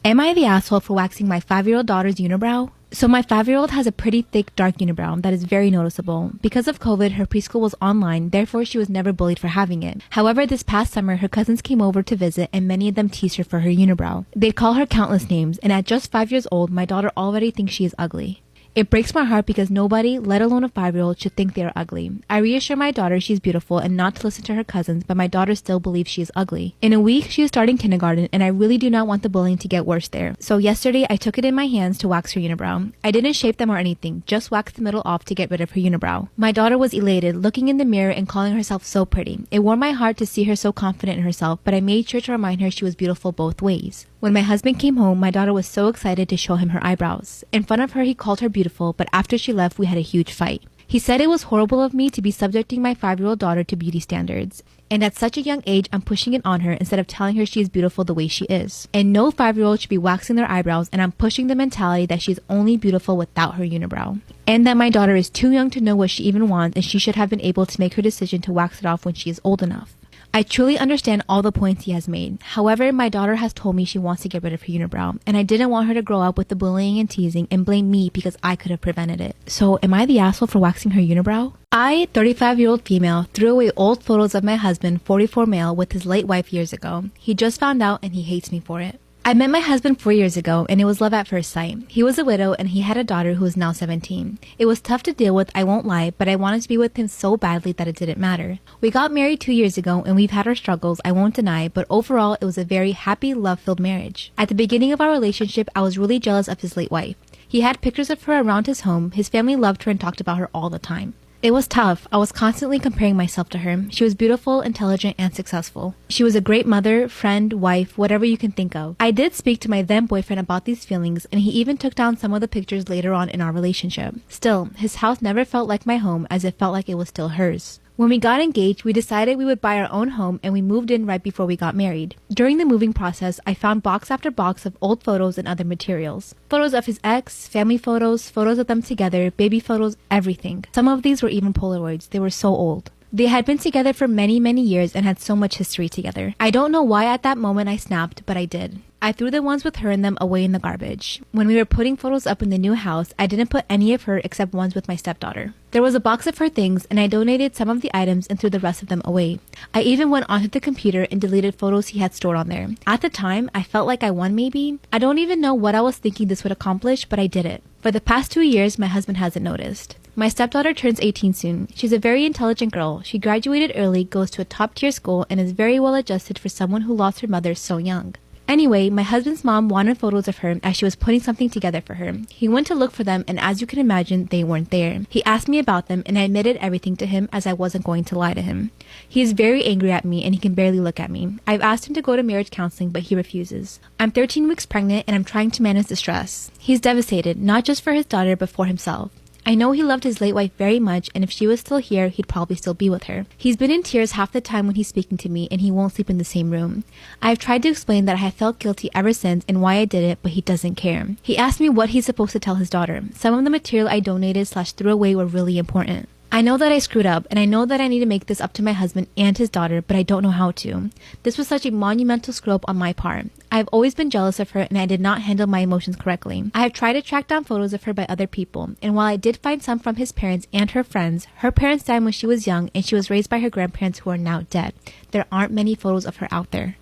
Am I the asshole for waxing my 5-year-old daughter's unibrow? So my 5-year-old has a pretty thick, dark unibrow that is very noticeable. Because of COVID, her preschool was online, therefore she was never bullied for having it. However, this past summer, her cousins came over to visit and many of them teased her for her unibrow. They'd call her countless names, and at just 5 years old, my daughter already thinks she is ugly. It breaks my heart because nobody, let alone a 5-year-old, should think they are ugly. I reassure my daughter she's beautiful and not to listen to her cousins, but my daughter still believes she is ugly. In a week, she is starting kindergarten, and I really do not want the bullying to get worse there. So yesterday, I took it in my hands to wax her unibrow. I didn't shape them or anything, just waxed the middle off to get rid of her unibrow. My daughter was elated, looking in the mirror and calling herself so pretty. It warmed my heart to see her so confident in herself, but I made sure to remind her she was beautiful both ways. When my husband came home, my daughter was so excited to show him her eyebrows. In front of her, he called her beautiful, but after she left, we had a huge fight. He said it was horrible of me to be subjecting my 5-year-old daughter to beauty standards. And at such a young age, I'm pushing it on her instead of telling her she is beautiful the way she is. And no 5-year-old should be waxing their eyebrows, and I'm pushing the mentality that she is only beautiful without her unibrow. And that my daughter is too young to know what she even wants, and she should have been able to make her decision to wax it off when she is old enough. I truly understand all the points he has made. However, my daughter has told me she wants to get rid of her unibrow, and I didn't want her to grow up with the bullying and teasing and blame me because I could have prevented it. So, am I the asshole for waxing her unibrow? I, 35-year-old female, threw away old photos of my husband, 44 male, with his late wife years ago. He just found out and he hates me for it. I met my husband 4 years ago, and it was love at first sight. He was a widow, and he had a daughter who is now 17. It was tough to deal with, I won't lie, but I wanted to be with him so badly that it didn't matter. We got married 2 years ago, and we've had our struggles, I won't deny, but overall, it was a very happy, love-filled marriage. At the beginning of our relationship, I was really jealous of his late wife. He had pictures of her around his home. His family loved her and talked about her all the time. It was tough. I was constantly comparing myself to her. She was beautiful, intelligent, and successful. She was a great mother, friend, wife, whatever you can think of. I did speak to my then boyfriend about these feelings, and he even took down some of the pictures later on in our relationship. Still, his house never felt like my home, as it felt like it was still hers. When we got engaged, we decided we would buy our own home, and we moved in right before we got married. During the moving process, I found box after box of old photos and other materials. Photos of his ex, family photos, photos of them together, baby photos, everything. Some of these were even Polaroids. They were so old. They had been together for many, many years and had so much history together. I don't know why at that moment I snapped, but I did. I threw the ones with her in them away in the garbage. When we were putting photos up in the new house, I didn't put any of her except ones with my stepdaughter. There was a box of her things, and I donated some of the items and threw the rest of them away. I even went onto the computer and deleted photos he had stored on there. At the time, I felt like I won maybe. I don't even know what I was thinking this would accomplish, but I did it. For the past 2 years, my husband hasn't noticed. My stepdaughter turns 18 soon. She's a very intelligent girl. She graduated early, goes to a top-tier school, and is very well adjusted for someone who lost her mother so young. Anyway, my husband's mom wanted photos of her as she was putting something together for her. He went to look for them, and as you can imagine, they weren't there. He asked me about them, and I admitted everything to him as I wasn't going to lie to him. He is very angry at me, and he can barely look at me. I've asked him to go to marriage counseling, but he refuses. I'm 13 weeks pregnant, and I'm trying to manage the stress. He's devastated, not just for his daughter, but for himself. I know he loved his late wife very much, and if she was still here, he'd probably still be with her. He's been in tears half the time when he's speaking to me, and he won't sleep in the same room. I've tried to explain that I have felt guilty ever since and why I did it, but he doesn't care. He asked me what he's supposed to tell his daughter. Some of the material I donated/threw away were really important. I know that I screwed up, and I know that I need to make this up to my husband and his daughter, but I don't know how to. This was such a monumental screw-up on my part. I have always been jealous of her, and I did not handle my emotions correctly. I have tried to track down photos of her by other people, and while I did find some from his parents and her friends, her parents died when she was young, and she was raised by her grandparents who are now dead. There aren't many photos of her out there.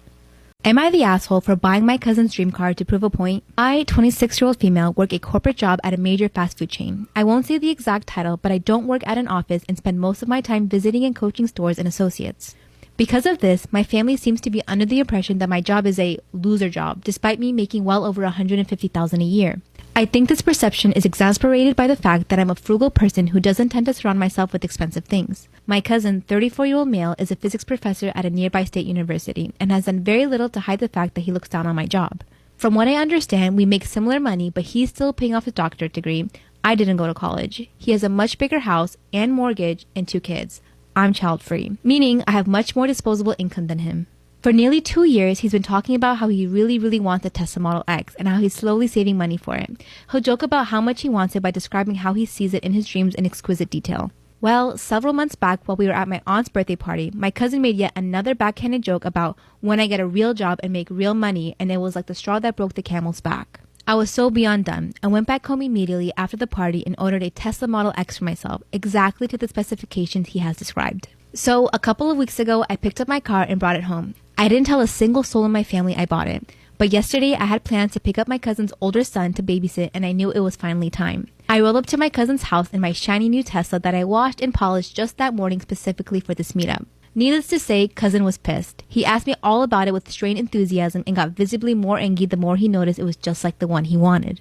Am I the asshole for buying my cousin's dream car to prove a point? I, 26-year-old female, work a corporate job at a major fast food chain. I won't say the exact title, but I don't work at an office and spend most of my time visiting and coaching stores and associates. Because of this, my family seems to be under the impression that my job is a loser job, despite me making well over $150,000 a year. I think this perception is exasperated by the fact that I'm a frugal person who doesn't tend to surround myself with expensive things. My cousin, 34-year-old male, is a physics professor at a nearby state university and has done very little to hide the fact that he looks down on my job. From what I understand, we make similar money, but he's still paying off his doctorate degree. I didn't go to college. He has a much bigger house and mortgage and 2 kids. I'm child-free, meaning I have much more disposable income than him. For nearly 2 years, he's been talking about how he really wants a Tesla Model X and how he's slowly saving money for it. He'll joke about how much he wants it by describing how he sees it in his dreams in exquisite detail. Well, several months back while we were at my aunt's birthday party, my cousin made yet another backhanded joke about when I get a real job and make real money, and it was like the straw that broke the camel's back. I was so beyond done. I went back home immediately after the party and ordered a Tesla Model X for myself, exactly to the specifications he has described. So, a couple of weeks ago, I picked up my car and brought it home. I didn't tell a single soul in my family I bought it. But yesterday, I had plans to pick up my cousin's older son to babysit, and I knew it was finally time. I rolled up to my cousin's house in my shiny new Tesla that I washed and polished just that morning specifically for this meetup. Needless to say, cousin was pissed. He asked me all about it with strained enthusiasm and got visibly more angry the more he noticed it was just like the one he wanted.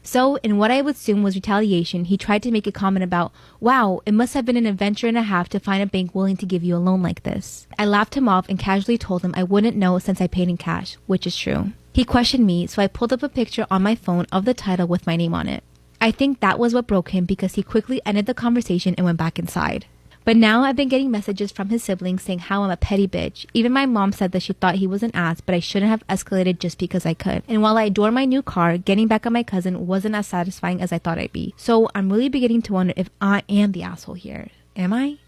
So, in what I would assume was retaliation, he tried to make a comment about, wow, it must have been an adventure and a half to find a bank willing to give you a loan like this. I laughed him off and casually told him I wouldn't know since I paid in cash, which is true. He questioned me, so I pulled up a picture on my phone of the title with my name on it. I think that was what broke him because he quickly ended the conversation and went back inside. But now I've been getting messages from his siblings saying how I'm a petty bitch. Even my mom said that she thought he was an ass, but I shouldn't have escalated just because I could. And while I adore my new car, getting back on my cousin wasn't as satisfying as I thought I'd be. So I'm really beginning to wonder if I am the asshole here. Am I?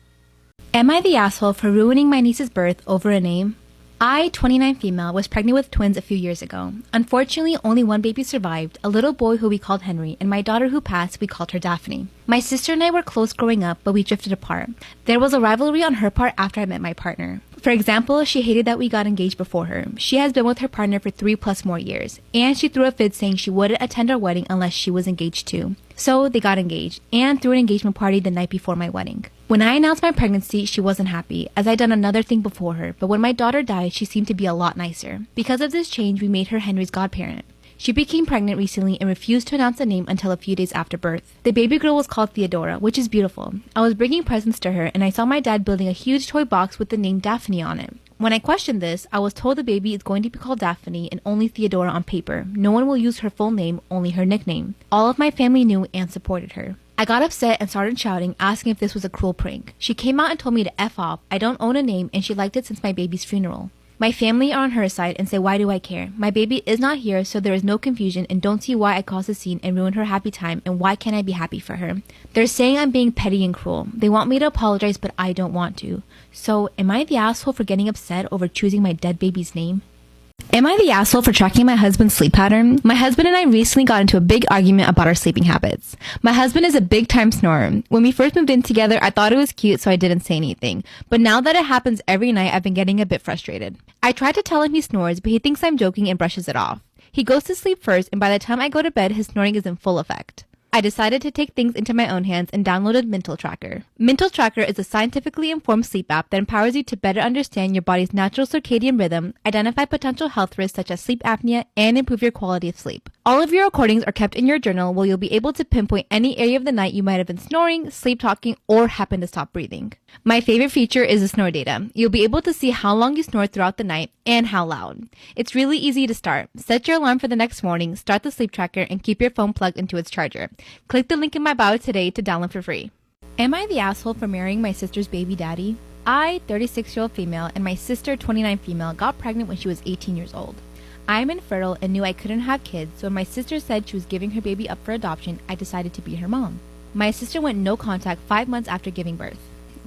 Am I the asshole for ruining my niece's birth over a name? I, 29 female, was pregnant with twins a few years ago. Unfortunately, only one baby survived, a little boy who we called Henry, and my daughter who passed, we called her Daphne. My sister and I were close growing up, but we drifted apart. There was a rivalry on her part after I met my partner. For example, she hated that we got engaged before her. She has been with her partner for 3+ more years, and she threw a fit saying she wouldn't attend our wedding unless she was engaged too. So they got engaged, and threw an engagement party the night before my wedding. When I announced my pregnancy, she wasn't happy, as I'd done another thing before her, but when my daughter died, she seemed to be a lot nicer. Because of this change, we made her Henry's godparent. She became pregnant recently and refused to announce the name until a few days after birth. The baby girl was called Theodora, which is beautiful. I was bringing presents to her, and I saw my dad building a huge toy box with the name Daphne on it. When I questioned this, I was told the baby is going to be called Daphne and only Theodora on paper. No one will use her full name, only her nickname. All of my family knew and supported her. I got upset and started shouting, asking if this was a cruel prank. She came out and told me to F off. I don't own a name, and she liked it since my baby's funeral. My family are on her side and say, why do I care? My baby is not here, so there is no confusion, and don't see why I caused a scene and ruined her happy time, and why can't I be happy for her? They're saying I'm being petty and cruel. They want me to apologize, but I don't want to. So, am I the asshole for getting upset over choosing my dead baby's name? Am I the asshole for tracking my husband's sleep pattern? My husband and I recently got into a big argument about our sleeping habits. My husband is a big time snorer. When we first moved in together, I thought it was cute, so I didn't say anything. But now that it happens every night, I've been getting a bit frustrated. I try to tell him he snores, but he thinks I'm joking and brushes it off. He goes to sleep first, and by the time I go to bed, his snoring is in full effect. I decided to take things into my own hands and downloaded Mental Tracker. Mental Tracker is a scientifically informed sleep app that empowers you to better understand your body's natural circadian rhythm, identify potential health risks such as sleep apnea, and improve your quality of sleep. All of your recordings are kept in your journal where you'll be able to pinpoint any area of the night you might have been snoring, sleep talking, or happen to stop breathing. My favorite feature is the snore data. You'll be able to see how long you snore throughout the night and how loud. It's really easy to start. Set your alarm for the next morning, start the sleep tracker, and keep your phone plugged into its charger. Click the link in my bio today to download for free. Am I the asshole for marrying my sister's baby daddy? I, 36-year-old female, and my sister, 29 female, got pregnant when she was 18 years old. I am infertile and knew I couldn't have kids, so when my sister said she was giving her baby up for adoption, I decided to be her mom. My sister went no contact 5 months after giving birth.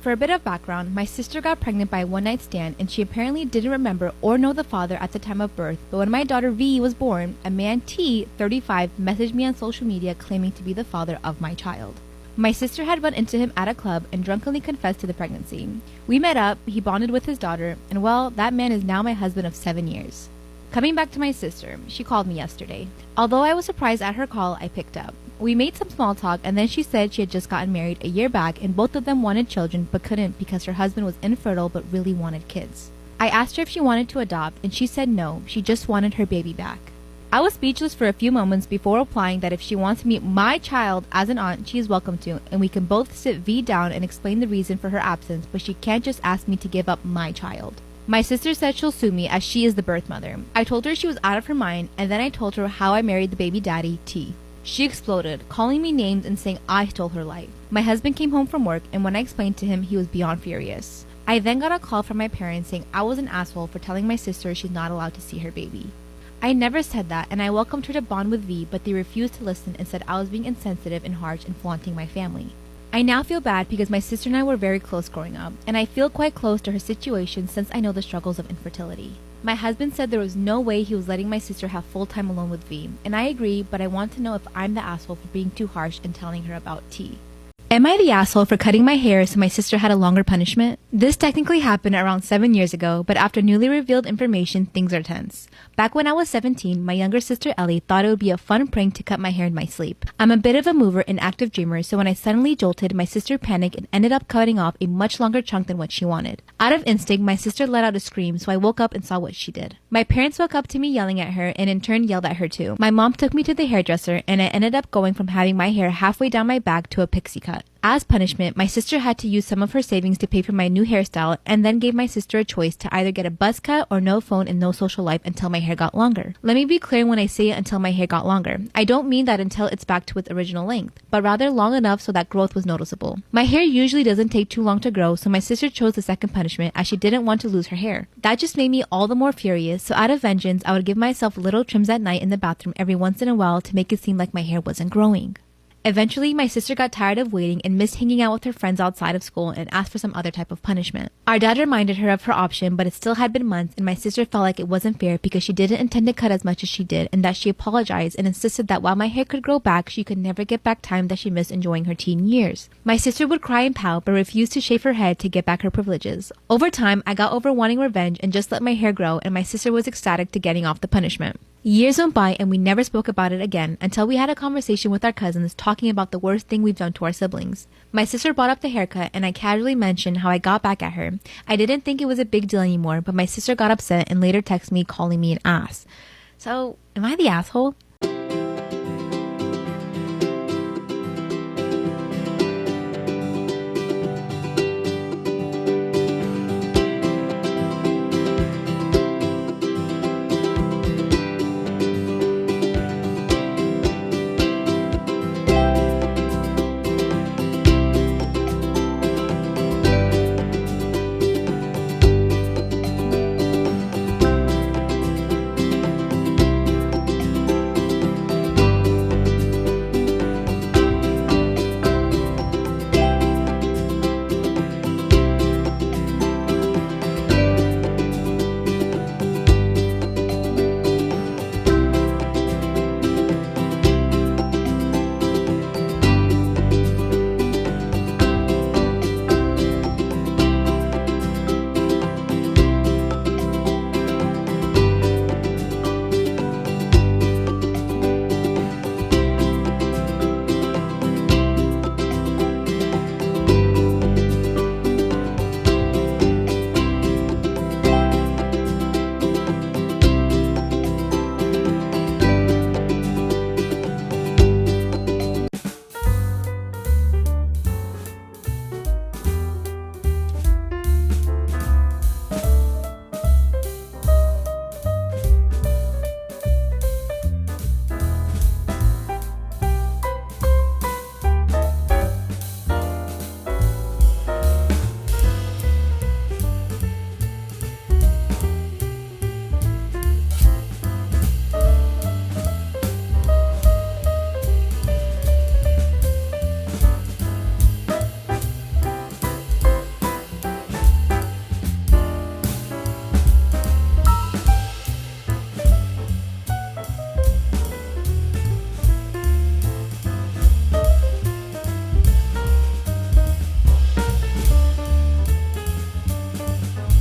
For a bit of background, my sister got pregnant by a one-night stand, and she apparently didn't remember or know the father at the time of birth, but when my daughter V was born, a man T, 35, messaged me on social media claiming to be the father of my child. My sister had run into him at a club and drunkenly confessed to the pregnancy. We met up, he bonded with his daughter, and well, that man is now my husband of 7 years. Coming back to my sister, she called me yesterday. Although I was surprised at her call, I picked up. We made some small talk, and then she said she had just gotten married a year back and both of them wanted children but couldn't because her husband was infertile but really wanted kids. I asked her if she wanted to adopt, and she said no, she just wanted her baby back. I was speechless for a few moments before replying that if she wants to meet my child as an aunt, she is welcome to, and we can both sit V down and explain the reason for her absence, but she can't just ask me to give up my child. My sister said she'll sue me as she is the birth mother. I told her she was out of her mind, and then I told her how I married the baby daddy, T. She exploded, calling me names and saying I stole her life. My husband came home from work, and when I explained to him, he was beyond furious. I then got a call from my parents saying I was an asshole for telling my sister she's not allowed to see her baby. I never said that, and I welcomed her to bond with V, but they refused to listen and said I was being insensitive and harsh and flaunting my family. I now feel bad because my sister and I were very close growing up, and I feel quite close to her situation since I know the struggles of infertility. My husband said there was no way he was letting my sister have full time alone with V, and I agree, but I want to know if I'm the asshole for being too harsh and telling her about T. Am I the asshole for cutting my hair so my sister had a longer punishment? This technically happened around 7 years ago, but after newly revealed information, things are tense. Back when I was 17, my younger sister Ellie thought it would be a fun prank to cut my hair in my sleep. I'm a bit of a mover and active dreamer, so when I suddenly jolted, my sister panicked and ended up cutting off a much longer chunk than what she wanted. Out of instinct, my sister let out a scream, so I woke up and saw what she did. My parents woke up to me yelling at her and in turn yelled at her too. My mom took me to the hairdresser and I ended up going from having my hair halfway down my back to a pixie cut. As punishment, my sister had to use some of her savings to pay for my new hairstyle and then gave my sister a choice to either get a buzz cut or no phone and no social life until my hair got longer. Let me be clear when I say until my hair got longer. I don't mean that until it's back to its original length, but rather long enough so that growth was noticeable. My hair usually doesn't take too long to grow, so my sister chose the second punishment as she didn't want to lose her hair. That just made me all the more furious, so out of vengeance, I would give myself little trims at night in the bathroom every once in a while to make it seem like my hair wasn't growing. Eventually, my sister got tired of waiting and missed hanging out with her friends outside of school and asked for some other type of punishment. Our dad reminded her of her option, but it still had been months and my sister felt like it wasn't fair because she didn't intend to cut as much as she did and that she apologized and insisted that while my hair could grow back, she could never get back time that she missed enjoying her teen years. My sister would cry and pout but refused to shave her head to get back her privileges. Over time, I got over wanting revenge and just let my hair grow and my sister was ecstatic to getting off the punishment. Years went by and we never spoke about it again until we had a conversation with our cousins talking about the worst thing we've done to our siblings. My sister brought up the haircut and I casually mentioned how I got back at her. I didn't think it was a big deal anymore, but my sister got upset and later texted me calling me an ass. So, am I the asshole?